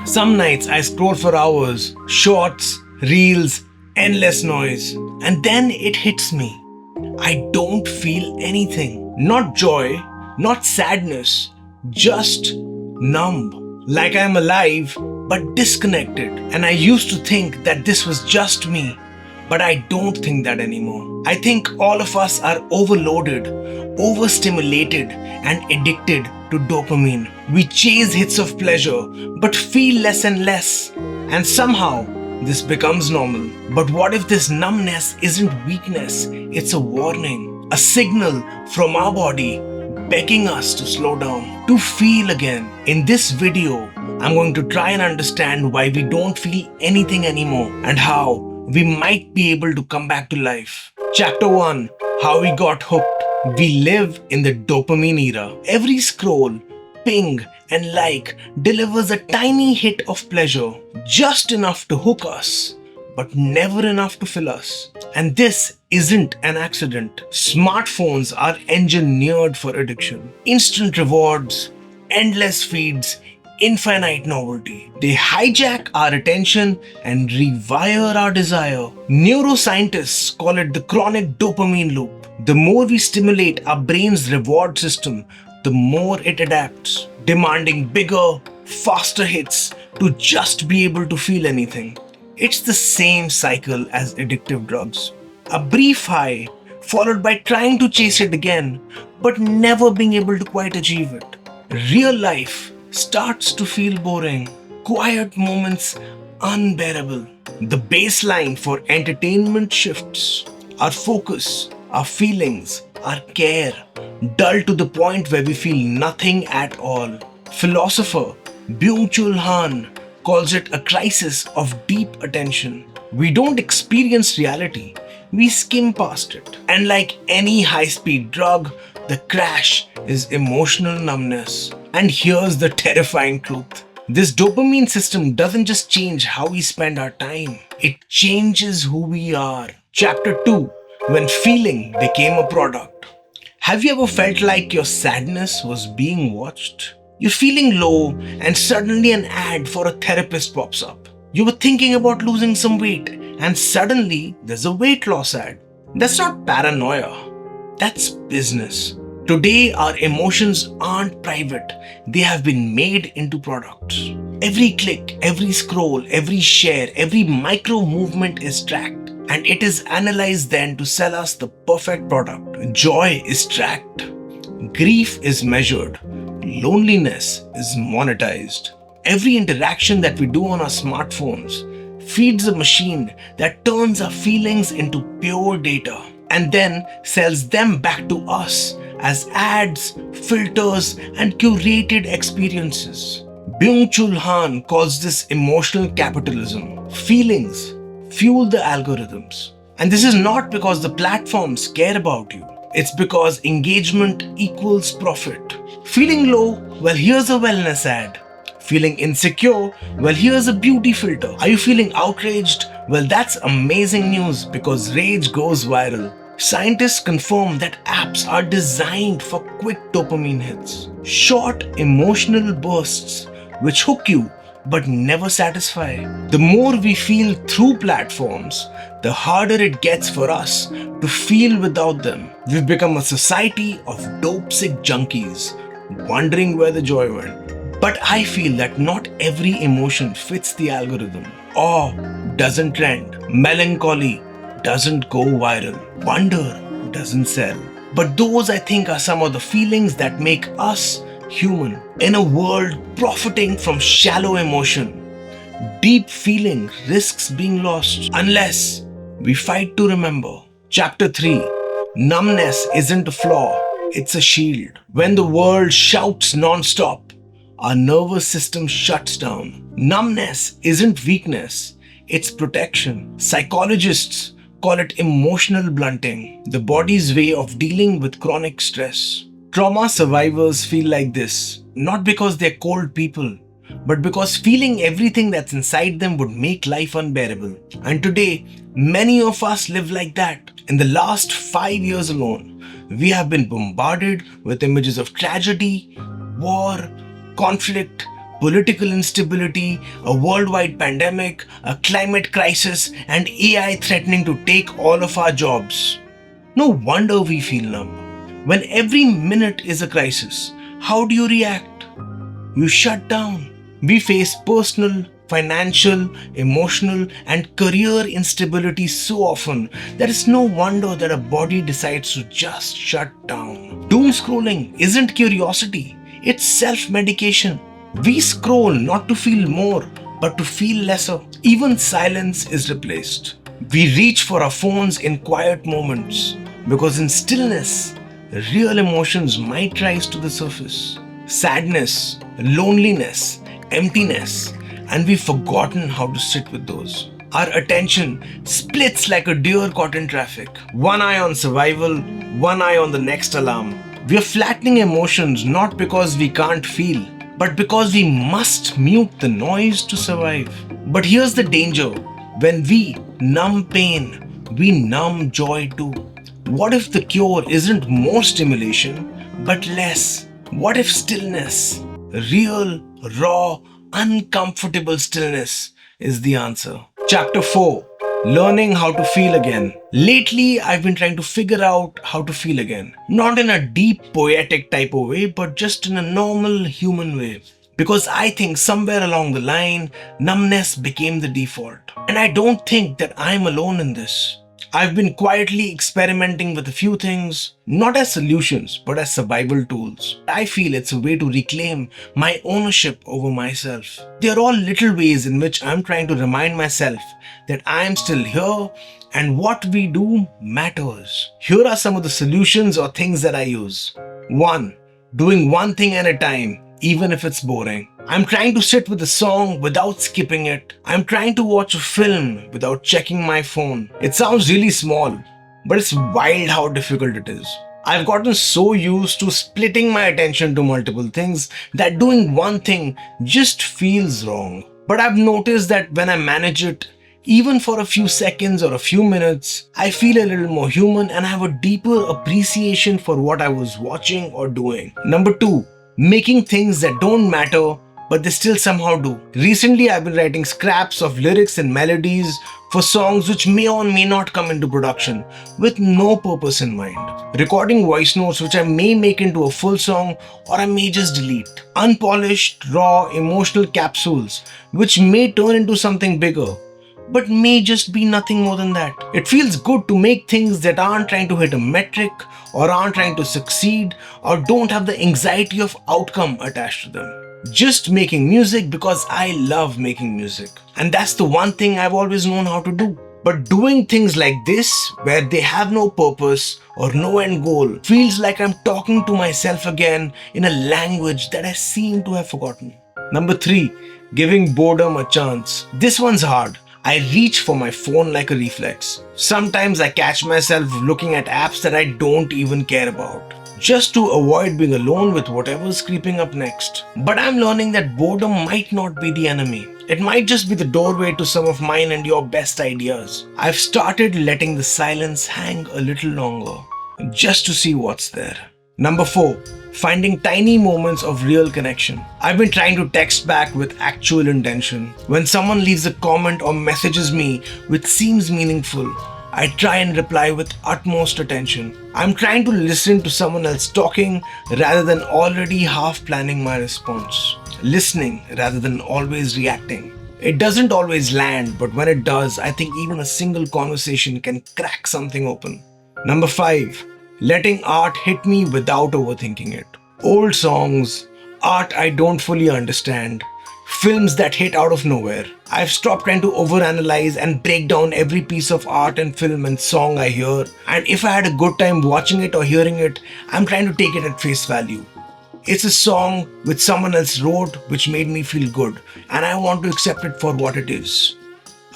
Some nights I scroll for hours, shorts, reels, endless noise, and then it hits me. I don't feel anything. Not joy, not sadness, just numb. Like I'm alive but disconnected. And I used to think that this was just me. But I don't think that anymore. I think all of us are overloaded, overstimulated, and addicted to dopamine. We chase hits of pleasure but feel less and less. And somehow, this becomes normal. But what if this numbness isn't weakness? It's a warning, a signal from our body begging us to slow down, to feel again. In this video, I'm going to try and understand why we don't feel anything anymore and how we might be able to come back to life. Chapter 1: How we got hooked. We live in the dopamine era. Every scroll, ping, and like delivers a tiny hit of pleasure, just enough to hook us, but never enough to fill us. And this isn't an accident. Smartphones are engineered for addiction. Instant rewards, endless feeds, infinite novelty. They hijack our attention and rewire our desire. Neuroscientists call it the chronic dopamine loop. The more we stimulate our brain's reward system, the more it adapts, demanding bigger, faster hits to just be able to feel anything. It's the same cycle as addictive drugs. A brief high, followed by trying to chase it again, but never being able to quite achieve it. Real life starts to feel boring, quiet moments unbearable. The baseline for entertainment shifts. Our focus, our feelings, our care, dull to the point where we feel nothing at all. Philosopher Byung-Chul Han calls it a crisis of deep attention. We don't experience reality, we skim past it. And like any high-speed drug, the crash is emotional numbness. And here's the terrifying truth. This dopamine system doesn't just change how we spend our time, it changes who we are. Chapter 2: When feeling became a product. Have you ever felt like your sadness was being watched? You're feeling low and suddenly an ad for a therapist pops up. You were thinking about losing some weight and suddenly there's a weight loss ad. That's not paranoia, that's business. Today, our emotions aren't private, they have been made into products. Every click, every scroll, every share, every micro movement is tracked, and it is analyzed then to sell us the perfect product. Joy is tracked, grief is measured, loneliness is monetized. Every interaction that we do on our smartphones feeds a machine that turns our feelings into pure data and then sells them back to us as ads, filters, and curated experiences. Byung-Chul Han calls this emotional capitalism. Feelings fuel the algorithms. And this is not because the platforms care about you. It's because engagement equals profit. Feeling low? Well, here's a wellness ad. Feeling insecure? Well, here's a beauty filter. Are you feeling outraged? Well, that's amazing news because rage goes viral. Scientists confirm that apps are designed for quick dopamine hits, short emotional bursts which hook you but never satisfy. The more we feel through platforms, the harder it gets for us to feel without them. We've become a society of dope-sick junkies, wondering where the joy went. But I feel that not every emotion fits the algorithm. Awe doesn't trend. Melancholy doesn't go viral. Wonder doesn't sell. But those, I think, are some of the feelings that make us human. In a world profiting from shallow emotion, deep feeling risks being lost unless we fight to remember. Chapter 3: Numbness isn't a flaw, it's a shield. When the world shouts non-stop, our nervous system shuts down. Numbness isn't weakness, it's protection. Psychologists call it emotional blunting, the body's way of dealing with chronic stress. Trauma survivors feel like this, not because they're cold people, but because feeling everything that's inside them would make life unbearable. And today, many of us live like that. In the last 5 years alone, we have been bombarded with images of tragedy, war, conflict, Political instability, a worldwide pandemic, a climate crisis, and AI threatening to take all of our jobs. No wonder we feel numb. When every minute is a crisis, how do you react? You shut down. We face personal, financial, emotional, and career instability so often that it's no wonder that a body decides to just shut down. Doom scrolling isn't curiosity, it's self medication. We scroll not to feel more, but to feel lesser. Even silence is replaced. We reach for our phones in quiet moments because in stillness, real emotions might rise to the surface. Sadness, loneliness, emptiness, and we've forgotten how to sit with those. Our attention splits like a deer caught in traffic. One eye on survival, one eye on the next alarm. We are flattening emotions not because we can't feel, but because we must mute the noise to survive. But here's the danger. When we numb pain, we numb joy too. What if the cure isn't more stimulation, but less? What if stillness, real, raw, uncomfortable stillness, is the answer? Chapter 4, Learning How to Feel Again. Lately, I've been trying to figure out how to feel again. Not in a deep, poetic type of way, but just in a normal, human way. Because I think somewhere along the line, numbness became the default. And I don't think that I'm alone in this. I've been quietly experimenting with a few things, not as solutions, but as survival tools. I feel it's a way to reclaim my ownership over myself. They are all little ways in which I'm trying to remind myself that I am still here and what we do matters. Here are some of the solutions or things that I use. 1. Doing one thing at a time, even if it's boring. I'm trying to sit with a song without skipping it. I'm trying to watch a film without checking my phone. It sounds really small, but it's wild how difficult it is. I've gotten so used to splitting my attention to multiple things that doing one thing just feels wrong. But I've noticed that when I manage it, even for a few seconds or a few minutes, I feel a little more human and I have a deeper appreciation for what I was watching or doing. Number 2, making things that don't matter but they still somehow do. Recently, I've been writing scraps of lyrics and melodies for songs which may or may not come into production with no purpose in mind. Recording voice notes which I may make into a full song or I may just delete. Unpolished, raw, emotional capsules which may turn into something bigger, but may just be nothing more than that. It feels good to make things that aren't trying to hit a metric or aren't trying to succeed or don't have the anxiety of outcome attached to them. Just making music because I love making music. And that's the one thing I've always known how to do. But doing things like this, where they have no purpose or no end goal, feels like I'm talking to myself again in a language that I seem to have forgotten. Number 3, giving boredom a chance. This one's hard. I reach for my phone like a reflex. Sometimes I catch myself looking at apps that I don't even care about, just to avoid being alone with whatever's creeping up next. But I'm learning that boredom might not be the enemy. It might just be the doorway to some of mine and your best ideas. I've started letting the silence hang a little longer, just to see what's there. Number 4, finding tiny moments of real connection. I've been trying to text back with actual intention. When someone leaves a comment or messages me which seems meaningful, I try and reply with utmost attention. I'm trying to listen to someone else talking rather than already half planning my response. Listening rather than always reacting. It doesn't always land, but when it does, I think even a single conversation can crack something open. Number 5, letting art hit me without overthinking it. Old songs, art I don't fully understand, films that hit out of nowhere. I've stopped trying to overanalyze and break down every piece of art and film and song I hear, and if I had a good time watching it or hearing it, I'm trying to take it at face value. It's a song which someone else wrote which made me feel good, and I want to accept it for what it is.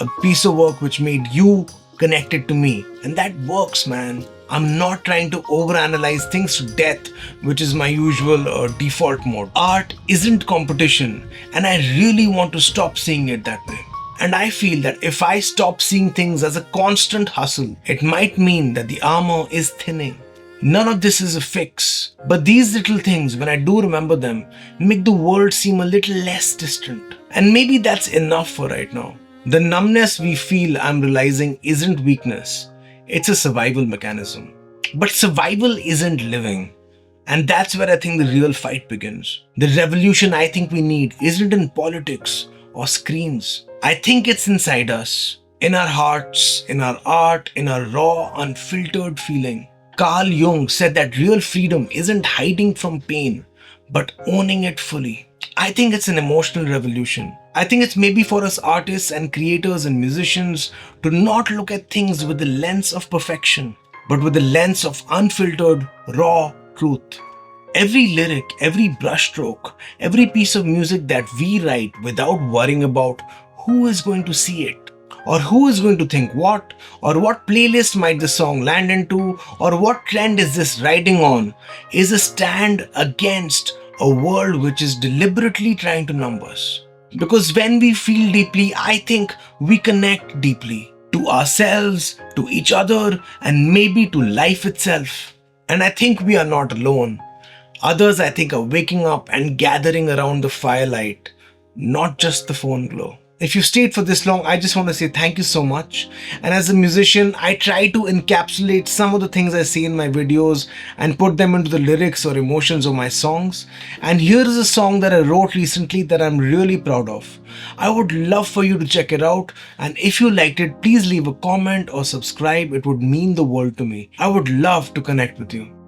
A piece of work which made you connected to me, and that works, man. I'm not trying to overanalyze things to death, which is my usual default mode. Art isn't competition, and I really want to stop seeing it that way. And I feel that if I stop seeing things as a constant hustle, it might mean that the armor is thinning. None of this is a fix, but these little things, when I do remember them, make the world seem a little less distant. And maybe that's enough for right now. The numbness we feel, I'm realizing, isn't weakness, it's a survival mechanism. But survival isn't living. And that's where I think the real fight begins. The revolution I think we need isn't in politics or screens. I think it's inside us, in our hearts, in our art, in our raw, unfiltered feeling. Carl Jung said that real freedom isn't hiding from pain, but owning it fully. I think it's an emotional revolution. I think it's maybe for us artists and creators and musicians to not look at things with the lens of perfection, but with the lens of unfiltered, raw truth. Every lyric, every brushstroke, every piece of music that we write without worrying about who is going to see it, or who is going to think what, or what playlist might the song land into, or what trend is this riding on, is a stand against a world which is deliberately trying to numb us. Because when we feel deeply, I think we connect deeply to ourselves, to each other, and maybe to life itself. And I think we are not alone. Others, I think, are waking up and gathering around the firelight, not just the phone glow. If you stayed for this long, I just want to say thank you so much. And as a musician, I try to encapsulate some of the things I say in my videos and put them into the lyrics or emotions of my songs. And here is a song that I wrote recently that I'm really proud of. I would love for you to check it out. And if you liked it, please leave a comment or subscribe. It would mean the world to me. I would love to connect with you.